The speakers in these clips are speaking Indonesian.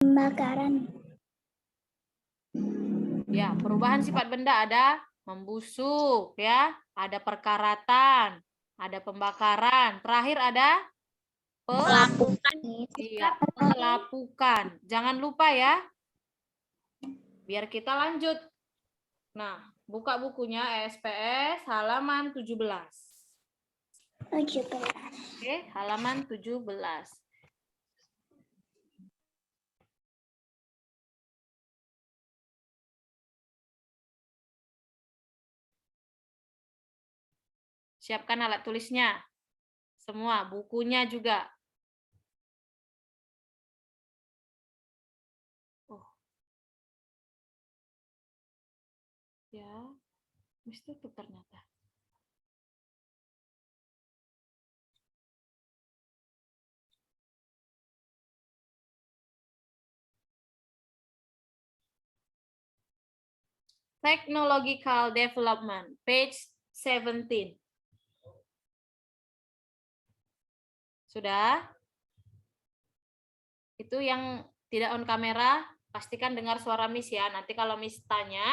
Pembakaran. Ya, perubahan sifat benda ada membusuk, ya, ada perkaratan, ada pembakaran. Terakhir ada Pelapukan. iya, pelapukan. Jangan lupa ya. Biar kita lanjut. Nah, buka bukunya SPS halaman 17. 17. Oke, halaman 17. Siapkan alat tulisnya. Semua, bukunya juga. Oh. Ya, mesti tutup ternyata. Technological development, page 17. Sudah? Itu yang tidak on kamera, pastikan dengar suara Miss ya. Nanti kalau Miss tanya,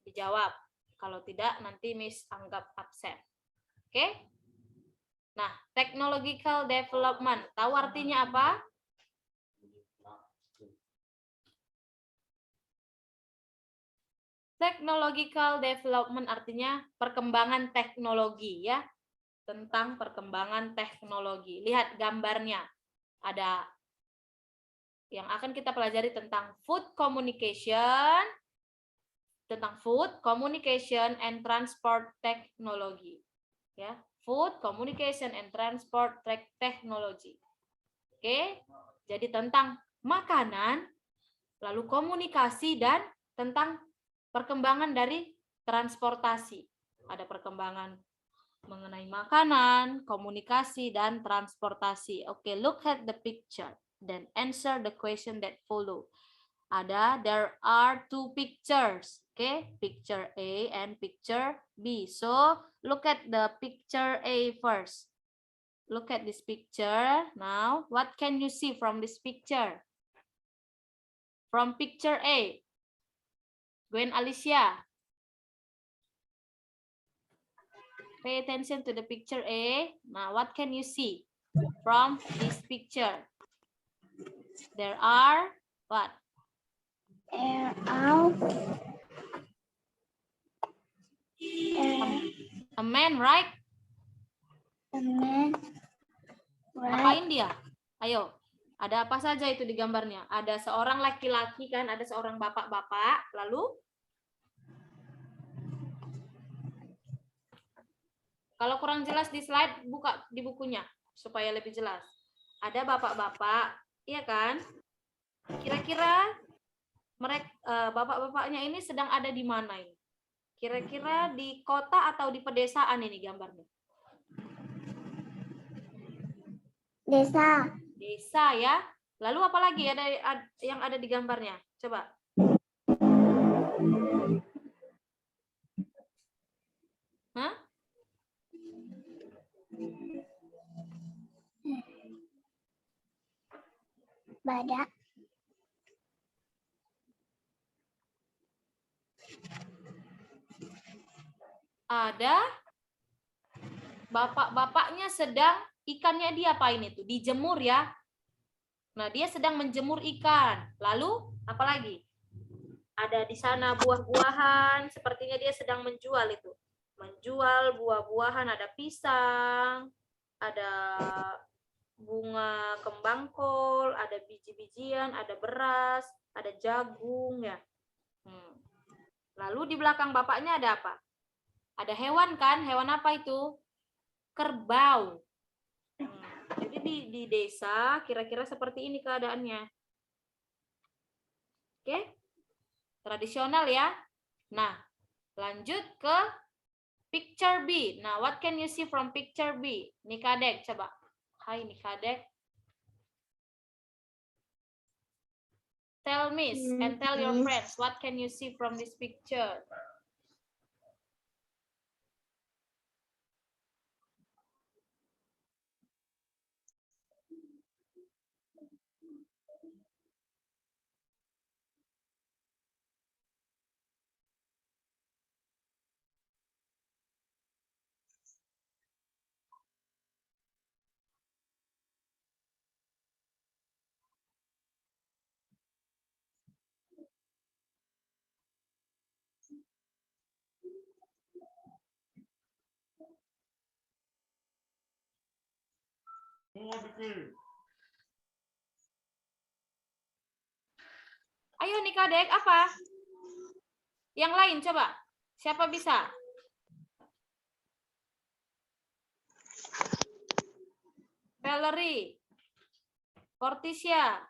dijawab. Kalau tidak, nanti Miss anggap absen. Oke? Nah, technological development. Tahu artinya apa? Technological development artinya perkembangan teknologi ya. Tentang perkembangan teknologi. Lihat gambarnya. Ada yang akan kita pelajari tentang food communication, and transport technology. Ya, food communication and transport technology. Oke, jadi tentang makanan, lalu komunikasi dan tentang perkembangan dari transportasi. Ada perkembangan mengenai makanan, komunikasi dan transportasi. Oke, look at the picture then answer the question that follow. There are two pictures. Okay, picture A and picture B. So look at the picture A first. Look at this picture. Now, what can you see from this picture? From picture A. Gwen Alicia. Pay attention to the picture A. Now, what can you see from this picture? There are what? There are A man, right? a man. Ngapain dia? Ayo, ada apa saja itu di gambarnya? Ada seorang laki-laki kan, ada seorang bapak-bapak, lalu kalau kurang jelas di slide, buka di bukunya supaya lebih jelas. Ada bapak-bapak, iya kan? Kira-kira mereka bapak-bapaknya ini sedang ada di mana ini? Kira-kira di kota atau di pedesaan ini gambarnya? Desa. Desa ya. Lalu apa lagi ada yang ada di gambarnya? Coba. Hah? Badak. Ada bapak-bapaknya sedang ikannya dia apa ini tuh? Dijemur ya. Nah, dia sedang menjemur ikan. Lalu apa lagi? Ada di sana buah-buahan, sepertinya dia sedang menjual itu. Menjual buah-buahan, ada pisang, ada bunga kembang kol, ada biji-bijian, ada beras, ada jagung ya. Lalu di belakang bapaknya ada apa? Ada hewan kan? Hewan apa itu? Kerbau. Jadi di desa kira-kira seperti ini keadaannya. Oke? Tradisional ya. Nah, lanjut ke picture B. Nah, what can you see from picture B? Nikadek, coba. Hai Nikadek. Tell Miss and tell your friends, what can you see from this picture? Ayo nih Kadek, apa? Yang lain coba. Siapa bisa? Valerie, Portisia.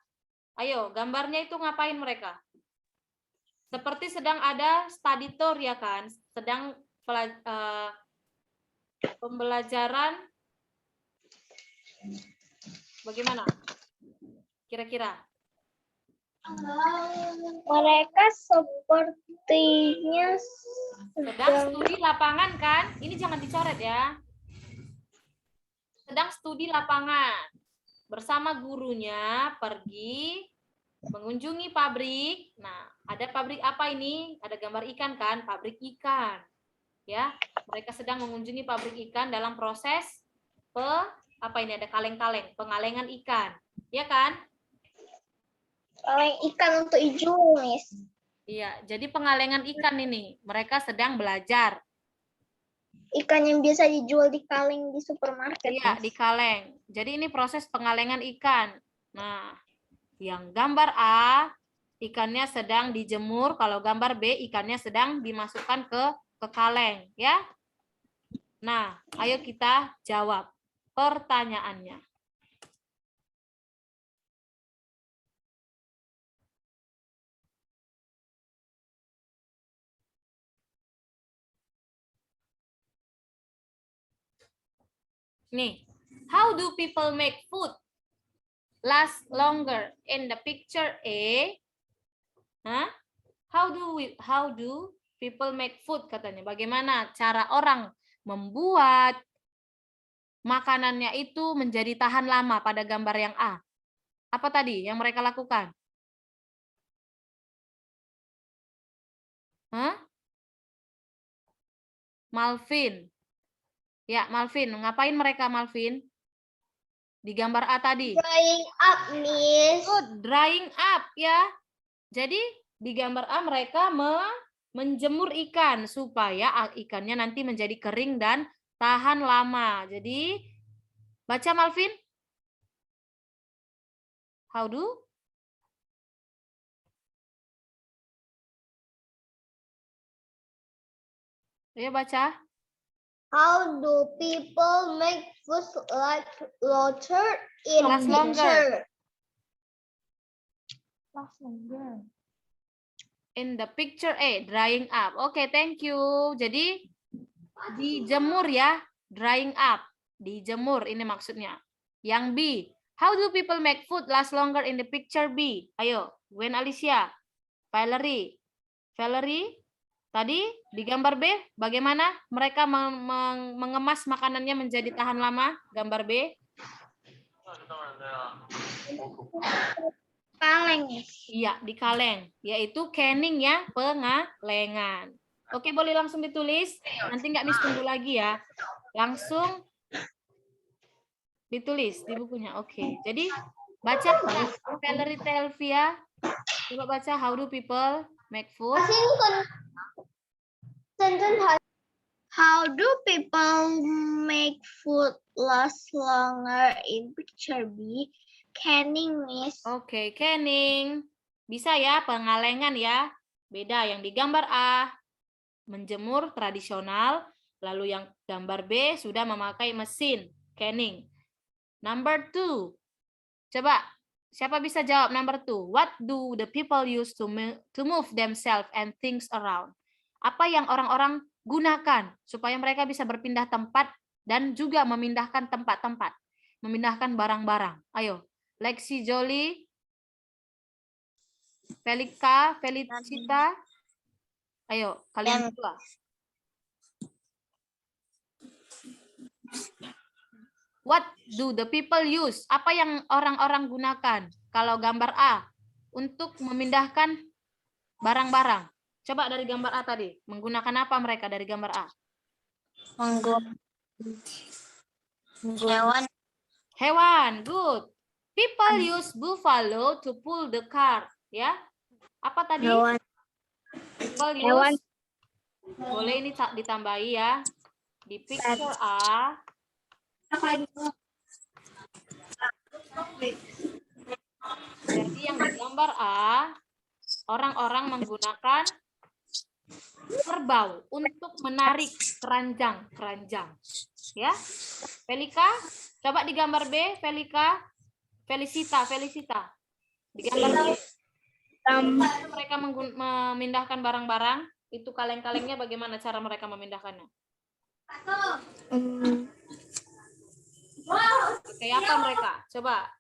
Ayo, gambarnya itu ngapain mereka? Seperti sedang ada study tour ya kan? Sedang pembelajaran bagaimana? Kira-kira? Mereka sepertinya Sedang studi lapangan kan? Ini jangan dicoret ya. Sedang studi lapangan. Bersama gurunya pergi mengunjungi pabrik. Nah, ada pabrik apa ini? Ada gambar ikan kan? Pabrik ikan. Ya, mereka sedang mengunjungi pabrik ikan dalam proses apa ini ada kaleng-kaleng, pengalengan ikan. Ya kan? kaleng ikan untuk dijual, Miss. Iya, jadi pengalengan ikan ini. Mereka sedang belajar. Ikan yang biasa dijual di kaleng di supermarket. Iya, Miss. di kaleng. Jadi ini proses pengalengan ikan. Nah, yang gambar A, ikannya sedang dijemur. Kalau gambar B, ikannya sedang dimasukkan ke kaleng. Ya. Nah, ayo kita jawab pertanyaannya. Nih, how do people make food last longer? In the picture A, how do people make food katanya? Bagaimana cara orang membuat makanannya itu menjadi tahan lama pada gambar yang A? Apa tadi yang mereka lakukan? Malvin. Ya, Malvin. Ngapain mereka, Malvin? Di gambar A tadi. Drying up, Miss. Good, drying up ya. Jadi di gambar A mereka menjemur ikan supaya ikannya nanti menjadi kering dan tahan lama. Jadi baca Malvin. How do? Ayo baca. How do people make food like longer in Last longer. picture? Last longer. In the picture A, drying up. Oke, thank you. Jadi dijemur ya, drying up. Dijemur ini maksudnya. Yang B, how do people make food last longer in the picture B? Ayo, Gwen Alicia, Valerie. Valerie, tadi di gambar B, bagaimana mereka mengemas makanannya menjadi tahan lama? Gambar B. Kaleng. Iya, di kaleng. Yaitu canning ya, pengalengan. Oke, boleh langsung ditulis. Nanti nggak Miss tunggu lagi ya. Langsung ditulis di bukunya. Oke, jadi baca Valerie Telvia. Coba baca how do people make food. How do people make food last longer in picture B? Canning, Miss. Oke, canning. Bisa ya, pengalengan ya. Beda yang di gambar A, menjemur tradisional. Lalu yang gambar B sudah memakai mesin, canning. Number 2. Coba, siapa bisa jawab number 2? What do the people use to move themselves and things around? Apa yang orang-orang gunakan supaya mereka bisa berpindah tempat dan juga memindahkan tempat-tempat, memindahkan barang-barang. Ayo, Lexi Jolie, Felika, Felicita. Ayo, kalian berdua. What do the people use? Apa yang orang-orang gunakan? Kalau gambar A, untuk memindahkan barang-barang. Coba dari gambar A tadi. Menggunakan apa mereka dari gambar A? Hewan. Hewan, good. People use buffalo to pull the cart. Ya, apa tadi? Hewan. People use. Hewan. Boleh ini ditambahi ya. Di picture A. Jadi yang di gambar A, orang-orang menggunakan kerbau untuk menarik keranjang. Ya, Felika, coba di gambar B, Felika, Felicita. Di gambar B. Mereka memindahkan barang-barang, itu kaleng-kalengnya bagaimana cara mereka memindahkannya? Kayak apa mereka? Coba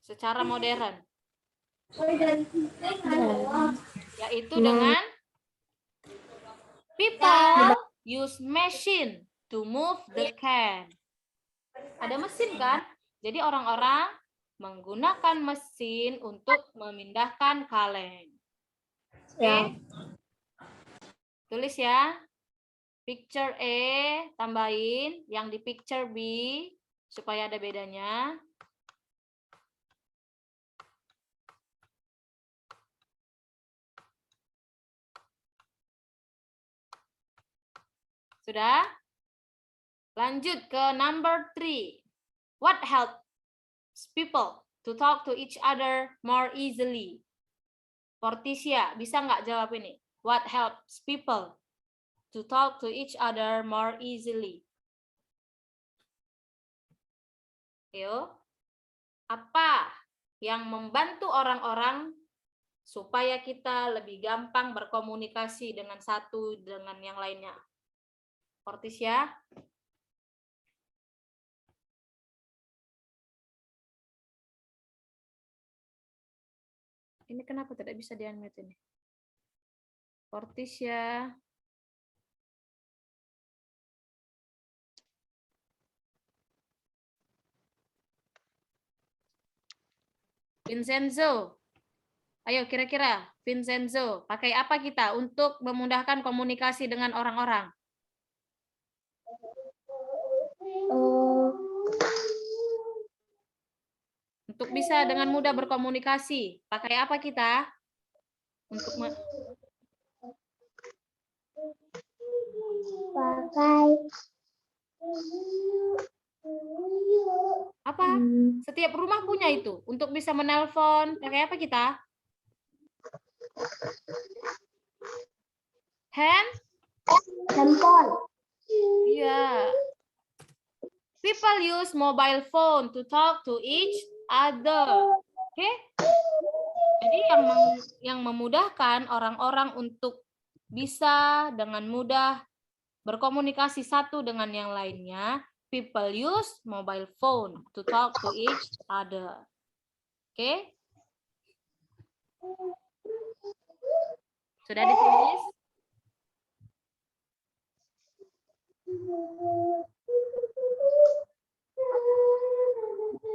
secara modern. Yaitu dengan people use machine to move the can. Ada mesin kan? Jadi orang-orang menggunakan mesin untuk memindahkan kaleng. Oke? Tulis ya. Picture A, tambahin yang di picture B supaya ada bedanya. Sudah? Lanjut ke number 3. What helps people to talk to each other more easily? Portisia, bisa nggak jawab ini? What helps people to talk to each other more easily? Yo, apa yang membantu orang-orang supaya kita lebih gampang berkomunikasi dengan satu dengan yang lainnya? Portisia? Ini kenapa tidak bisa di-unmute ini? Portisia. Vincenzo. Ayo kira-kira Vincenzo, pakai apa kita untuk memudahkan komunikasi dengan orang-orang? Untuk bisa dengan mudah berkomunikasi, pakai apa kita? Untuk pakai apa? Setiap rumah punya itu. Untuk bisa menelpon, pakai apa kita? handphone. Iya. People use mobile phone to talk to each other. Oke? Jadi yang memudahkan orang-orang untuk bisa dengan mudah berkomunikasi satu dengan yang lainnya, people use mobile phone to talk to each other. Oke? Sudah ditulis?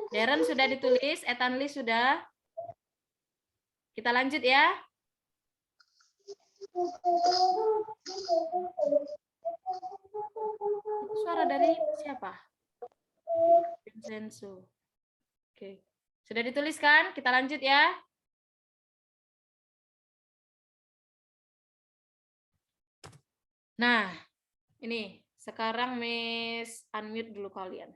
Darren sudah ditulis, Etanli sudah. Kita lanjut ya. Itu suara dari siapa? Vincenzo. Oke. Sudah dituliskan? Kita lanjut ya. Nah, ini sekarang Miss unmute dulu kalian.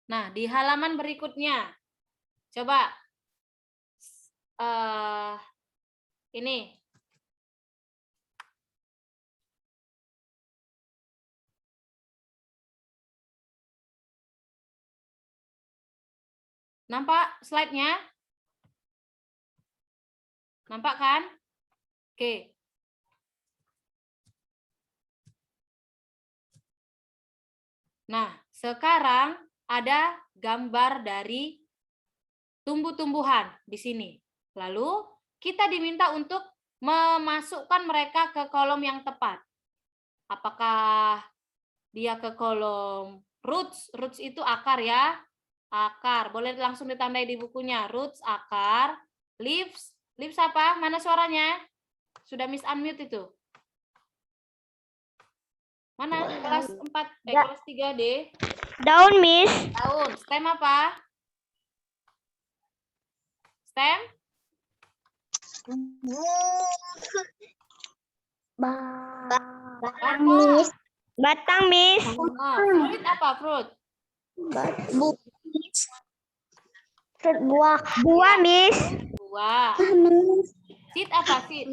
Nah, di halaman berikutnya, coba ini. Nampak slide-nya? Nampak kan? Oke. Nah, sekarang ada gambar dari tumbuh-tumbuhan di sini. Lalu kita diminta untuk memasukkan mereka ke kolom yang tepat. Apakah dia ke kolom roots? Roots itu akar ya. Akar. Boleh langsung ditandai di bukunya. Roots, akar. Leaves. Leaves apa? Mana suaranya? Sudah Miss unmute itu. Mana? Kelas 4, kelas 3D. Daun, Miss. Daun. Stem apa? Stem? Batang. Batang, Miss. Fruit apa fruit? Fruit buah. Buah, Miss. Buah. Seed apa seed?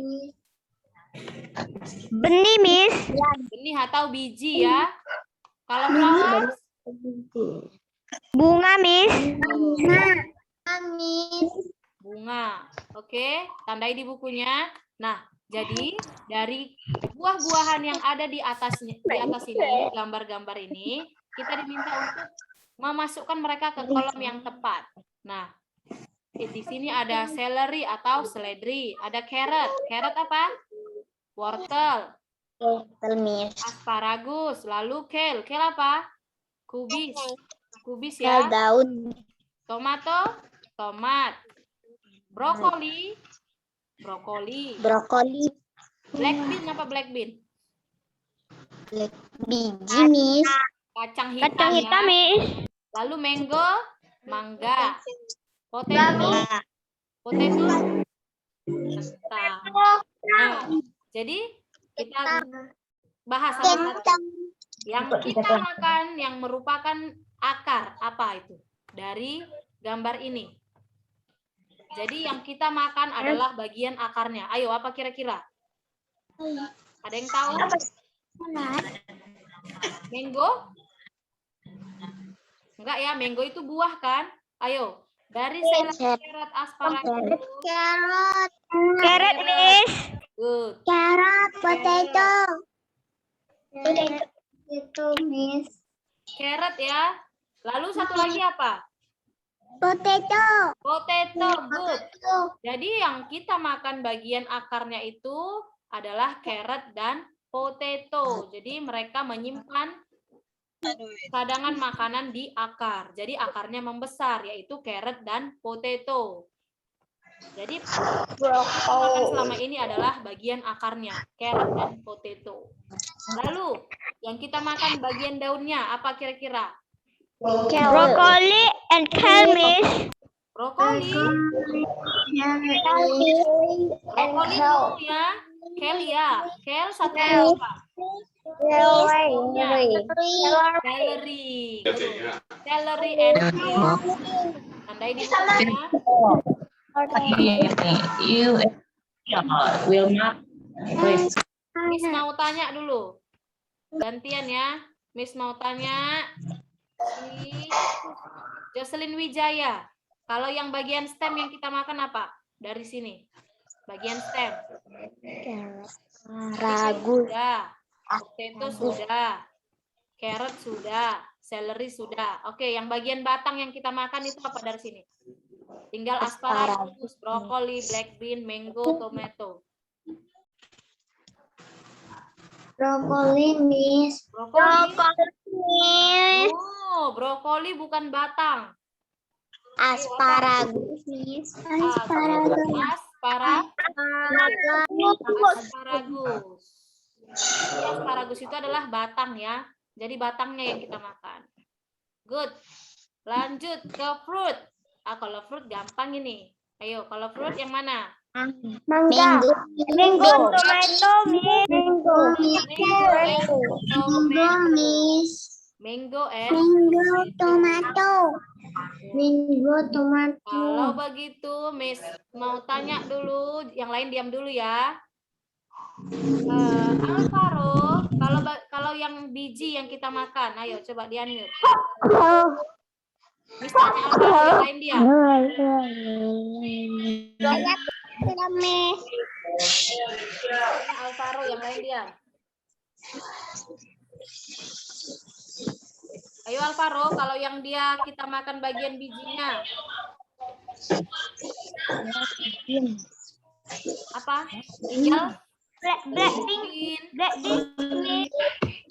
Benih, Miss. Benih atau biji ya. Kalau flowers? Bunga, Miss. Bunga. Oke, tandai di bukunya. Nah, jadi dari buah-buahan yang ada di atas ini, gambar-gambar ini, kita diminta untuk memasukkan mereka ke kolom yang tepat. Nah, di sini ada celery atau seledri, ada carrot. Carrot apa? Wortel. Asparagus, lalu kale. Kale apa? Kubis. Kubis ya. Daun. Tomato, tomat. Brokoli, brokoli. Brokoli. Black bean apa black bean? Biji, Miss. Kacang hitam, Kacang hitam, ya. Miss. Lalu mango, mangga. Potato, potato, kentang. Nah, jadi kita bahas satu-satu. Yang kita makan, yang merupakan akar, apa itu? Dari gambar ini. Jadi yang kita makan adalah bagian akarnya. Ayo, apa kira-kira? Ada yang tahu? Mango? Enggak ya, mango itu buah kan? Ayo, dari carrot, asparagus. Carrot. Carrot, Miss. Good. Carrot. Potato. Itu, Miss. Carrot ya. Lalu satu lagi apa? Potato. Potato, good. Jadi yang kita makan bagian akarnya itu adalah carrot dan potato. Jadi mereka menyimpan cadangan makanan di akar. Jadi akarnya membesar, yaitu carrot dan potato. Jadi makan selama ini adalah bagian akarnya, carrot dan potato. Lalu yang kita makan bagian daunnya apa kira-kira? Broccoli and kale, Miss. Brokoli. Brokoli dulu ya. Kale ya. Kale satu lagi apa? Celery. Celery and kale. Tandai di bukunya. Miss mau tanya dulu. Gantian ya. Miss mau tanya. Si Jocelyn Wijaya. Kalau yang bagian stem yang kita makan apa? Dari sini. Bagian stem. Ragu. Sudah. Potato sudah. Carrot sudah. Celery sudah. Oke, yang bagian batang yang kita makan itu apa dari sini? Tinggal asparagus, brokoli, black bean, mango, tomato. Brokoli, Miss. Brokoli. Oh, brokoli bukan batang. Asparagus, Miss. Asparagus. Jadi asparagus itu adalah batang ya. Jadi batangnya yang kita makan. Good. Lanjut ke fruit. Kalau fruit gampang ini. Ayo, kalau fruit yang mana? Mango. Tomato, Miss. Mango and Tomato. kalau begitu, Miss mau tanya dulu, yang lain diam dulu ya. Alvaro, kalau yang biji yang kita makan, ayo coba di-unmute. Miss tanya Alvaro, yang lain diam. Tanya Alvaro, yang lain diam. Ayo Alvaro, kalau yang kita makan bagian bijinya. Apa? Tinggal Black bean.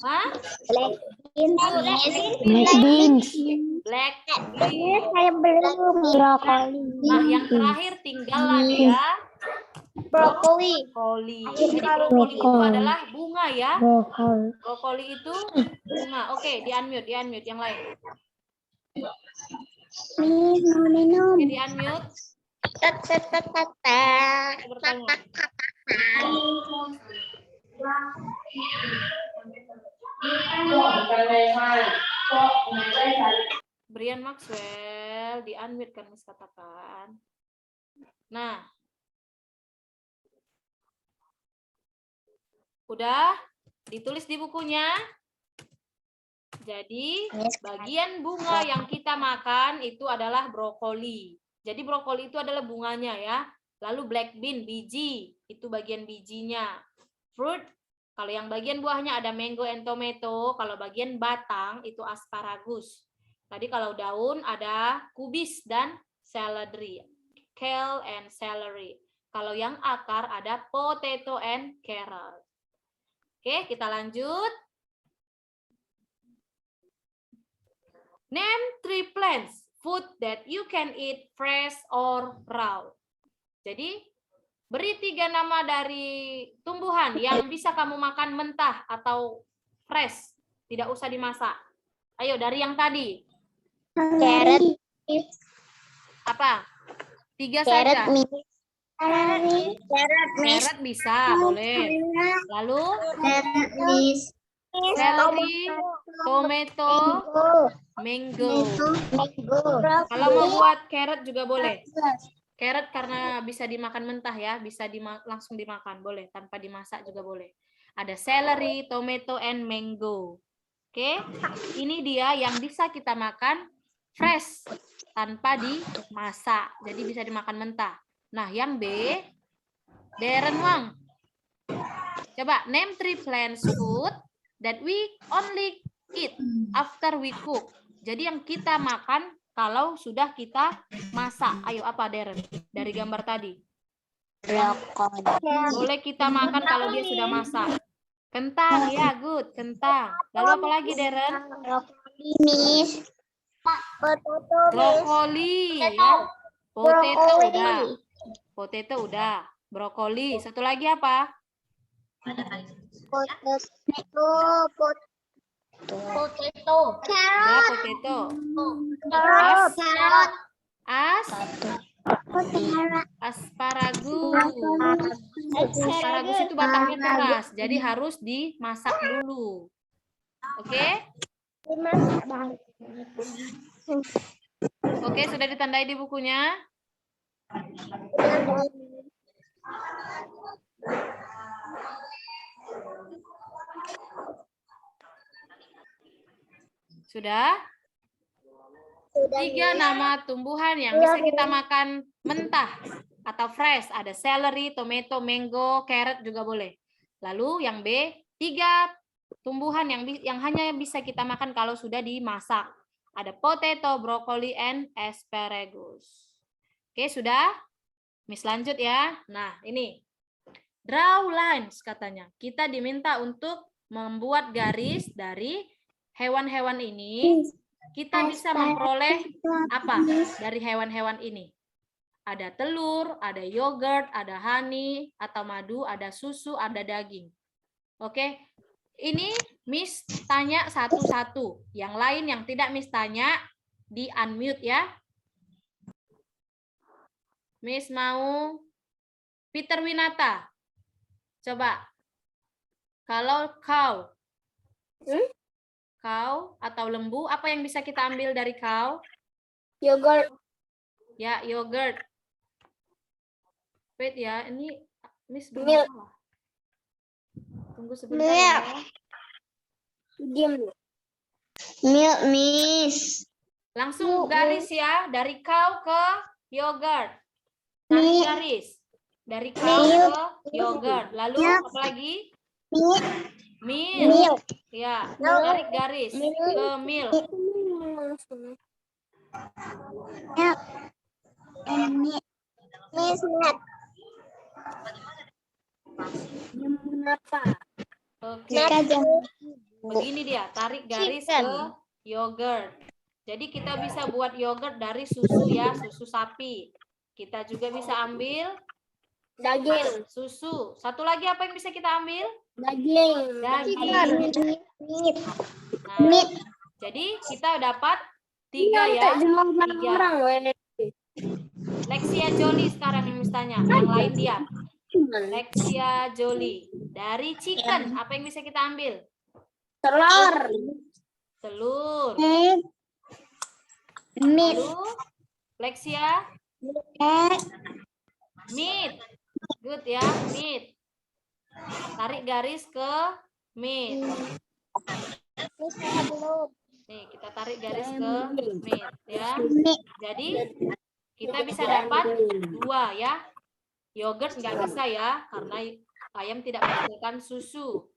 Hah? Black bean. Saya belum. Brokoli. Nah, yang terakhir tinggallah dia Brokoli. Jadi brokoli itu adalah bunga ya. Brokoli itu bunga. Oke, di-unmute yang lain. Miss, mau minum. Oke, di-unmute. Saya bertanya. Brian Maxwell di unmute kan Miss katakan. Nah, udah ditulis di bukunya. Jadi bagian bunga yang kita makan itu adalah brokoli. Jadi brokoli itu adalah bunganya ya. Lalu black bean biji itu bagian bijinya. Fruit kalau yang bagian buahnya ada mango and tomato. Kalau bagian batang itu asparagus. Tadi kalau daun ada kubis dan celery, kale and celery. Kalau yang akar ada potato and carrot. Oke, kita lanjut. Name 3 plants, food that you can eat fresh or raw. Jadi, beri 3 nama dari tumbuhan yang bisa kamu makan mentah atau fresh, tidak usah dimasak. Ayo, dari yang tadi. Carrot. Apa? 3 saja. Carrot bisa, boleh. Lalu miss. celery, tomato, mango. Kalau mau buat carrot juga boleh. Carrot karena bisa dimakan mentah ya, bisa langsung dimakan, boleh. Tanpa dimasak juga boleh. Ada celery, tomato, and mango. Oke, ini dia yang bisa kita makan fresh tanpa dimasak, jadi bisa dimakan mentah. Nah, yang B, Darren Wang. Coba name 3 plants food that we only eat after we cook. Jadi yang kita makan kalau sudah kita masak. Ayo apa Darren? Dari gambar tadi. Brokoli. Boleh kita makan kalau dia sudah masak. Kentang, ya good, kentang. Lalu apa lagi Darren? Brokoli, miss. Brokoli, ya. Potato udah. Potato udah. Brokoli. Satu lagi apa? Potato. Udah, potato. Asparagus. Asparagus itu batangnya keras, jadi harus dimasak dulu. Oke? Oke, sudah ditandai di bukunya? Sudah? 3 nama tumbuhan yang bisa kita makan mentah atau fresh. Ada celery, tomato, mango, carrot juga boleh. Lalu yang B, 3 tumbuhan yang hanya bisa kita makan kalau sudah dimasak. Ada potato, broccoli, and asparagus. Oke, sudah? Miss lanjut ya. Nah, ini. Draw lines katanya. Kita diminta untuk membuat garis dari hewan-hewan ini. Kita bisa memperoleh apa dari hewan-hewan ini? Ada telur, ada yogurt, ada honey, atau madu, ada susu, ada daging. Oke, ini Miss tanya satu-satu. Yang lain yang tidak Miss tanya, di unmute ya. Miss mau Peter Winata. Coba. Kalau cow. Cow atau lembu, apa yang bisa kita ambil dari cow? Yogurt. Ya, yogurt. Wait ya, ini Miss belum Milk. salah. Tunggu sebentar ya. Diam. Milk, miss. Langsung garis ya, dari cow ke yogurt. Tarik garis. Dari cow ke yogurt. Lalu apa lagi? Milk. Ya, tarik garis ke milk. Miss, Oke. Begini dia, tarik garis ke yogurt. Jadi kita bisa buat yogurt dari susu ya, susu sapi. Kita juga bisa ambil daging. susu. Satu lagi apa yang bisa kita ambil? Daging. Daging. Nah, jadi kita dapat 3 ya. 3. Lexia Jolie sekarang yang Miss tanya. Yang lain diam. Lexia Jolie. Dari chicken, apa yang bisa kita ambil? Telur. Telur. Meat. Lalu, Lexia? Meat. Good ya, meat. Tarik garis ke meat. Saya belum. Nih, kita tarik garis ke meat ya. Jadi, kita bisa dapat 2 ya. Yogurt nggak bisa ya, karena ayam tidak menghasilkan susu.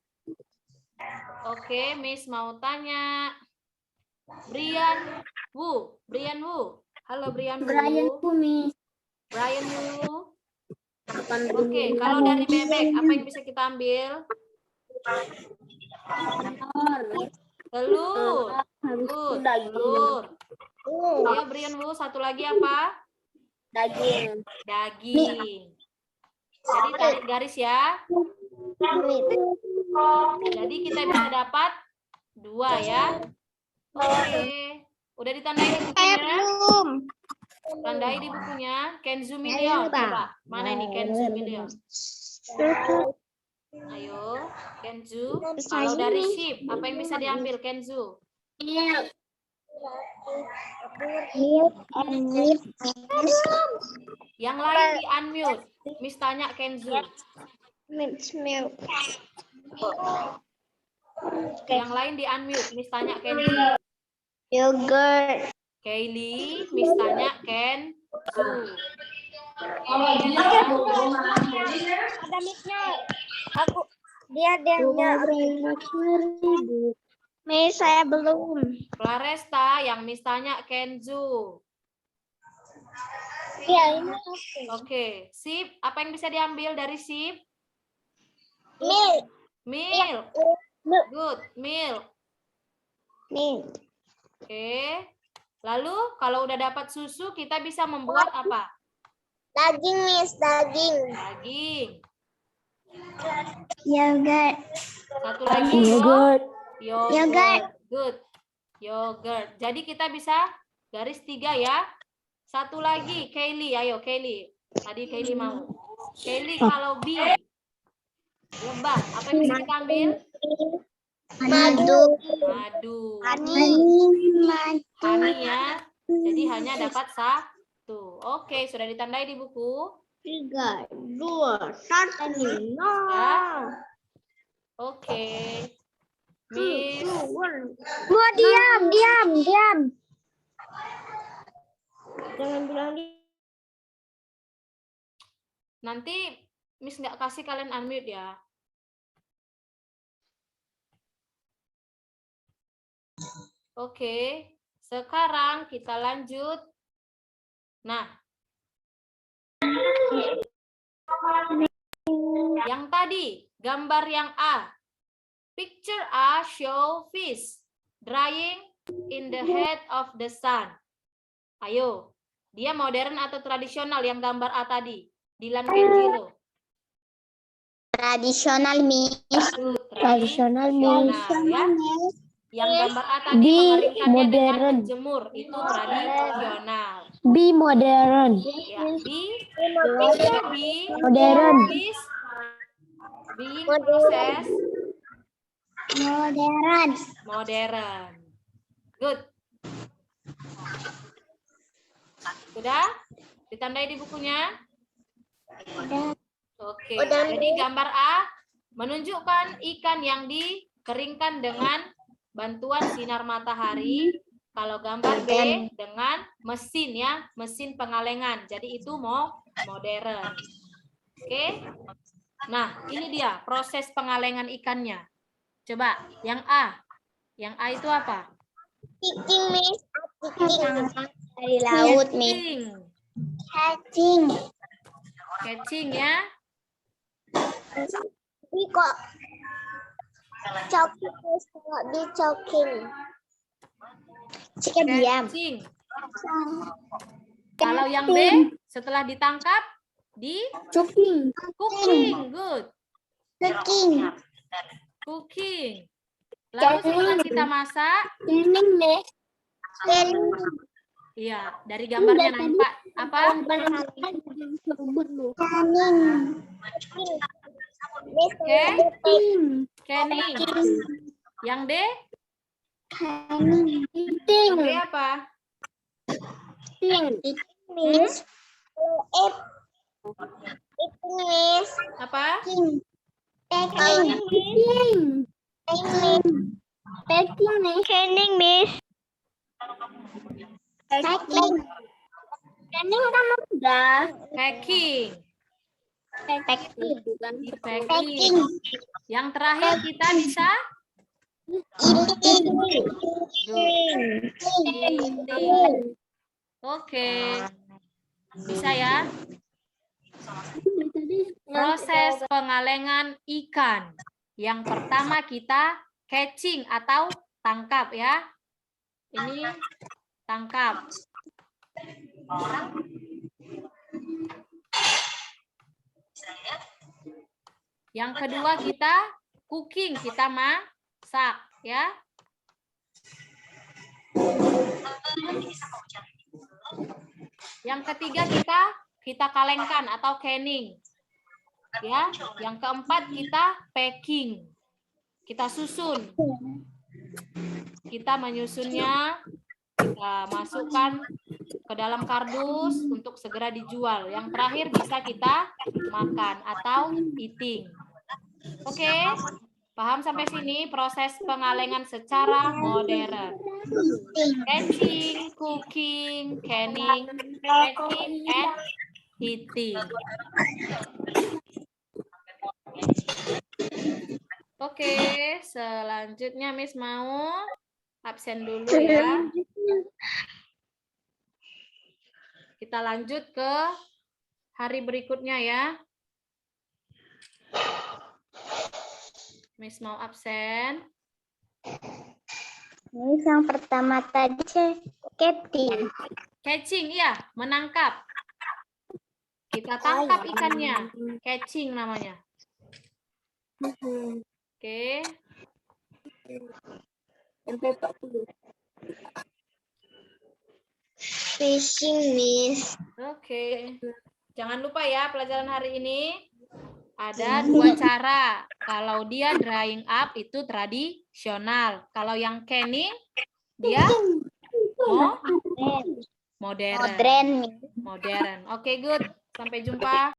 Oke, Miss mau tanya. Brian Wu. Halo Brian Wu. Brian Wu. Oke, kalau dari bebek, apa yang bisa kita ambil? Telur. Good, telur. Ayo Brian Wu, satu lagi apa? Daging. Daging. Jadi tarik garis ya. Jadi kita bisa dapat 2 ya. Oke. Udah ditandai di bukunya? Belum. Tandai di bukunya. Kenzu Milion. Coba. Mana ini Kenzu Milion? Ayo, Kenzu. Kalau dari sheep, apa yang bisa diambil Kenzu? Milk and meat. Yang lain di unmute. Miss tanya Kenzu. Milk. Yang lain di unmute. Miss tanya Kenzu. Yogurt. Kaylee, Miss tanya Kenzu. Ada meatnya. Dia Miss, saya belum. Claresta, yang Miss tanya Kenzu. Iya, ini Oke, sip. Apa yang bisa diambil dari sip? milk. Milk. Good, milk. Milk. Oke. Lalu kalau udah dapat susu, kita bisa membuat apa? Daging, Miss, daging. Daging. Yogurt. Satu lagi. Yogurt. Good. Yogurt. Jadi kita bisa garis 3 ya. Satu lagi, Kaylee. Ayo, Kaylee. Tadi Kaylee mau. Kaylee, kalau B. Lebah. Apa yang bisa kita ambil? Madu. Madu. Madu. Honey ya. Jadi hanya dapat 1. Oke, sudah ditandai di buku. 3, 2, 1. Ya. Oke. Miss. Gua diam. Jangan bilang Nanti Miss nggak kasih kalian unmute ya. Oke, sekarang kita lanjut. Nah, yang tadi, gambar yang A. Picture A show fish drying in the head of the sun. Ayo, dia modern atau tradisional yang gambar A tadi? Dilan Kenjiro. tradisional, Miss. Tradisional ya. Yang gambar A tadi mengeringkannya dengan menjemur, itu tradisional. B modern. Ya, B Modern. is being process modern. Good. Sudah? Ditandai di bukunya? Oke. Jadi gambar A menunjukkan ikan yang dikeringkan dengan bantuan sinar matahari. Kalau gambar B dengan mesin ya, mesin pengalengan. Jadi itu mau modern. Oke. Nah, ini dia proses pengalengan ikannya. Coba yang A. Yang A itu apa? Catching, Miss. Dari laut, Miss. Catching ya. Ini kok choking, Miss. Kalau di choking. Jika diam. Catching. Kalau yang B, setelah ditangkap, Choking. cooking. Good. Cooking. Lalu setelah kita masak, Cleaning, Miss. iya, dari gambarnya nampak Apa? Oke. Canning. Yang D? Yang D apa? Miss. F. Itu Miss. Apa? Canning Miss. Packing. Canning kan udah. Packing. Packing. Di packing. Yang terakhir kita bisa eating. Oke. Bisa ya? Proses pengalengan ikan. Yang pertama kita catching atau tangkap ya. Ini tangkap. Yang kedua kita cooking, kita masak ya. Yang ketiga kita kalengkan atau canning. Ya, yang keempat kita packing. Kita susun. Kita menyusunnya, kita masukkan ke dalam kardus untuk segera dijual. Yang terakhir bisa kita makan atau eating. Oke, paham sampai sini proses pengalengan secara modern. Catching, cooking, canning, packing, and eating. Oke, selanjutnya Miss mau absen dulu ya. Kita lanjut ke hari berikutnya ya. Miss mau absen. Miss yang pertama tadi catching. Catching, iya, menangkap. Kita tangkap ikannya. Catching namanya. Oke. Fishing Miss. Oke. Jangan lupa ya pelajaran hari ini ada dua cara. Kalau dia drying up itu tradisional. Kalau yang canning dia modern. Modern Miss. Modern. Oke, good. Sampai jumpa.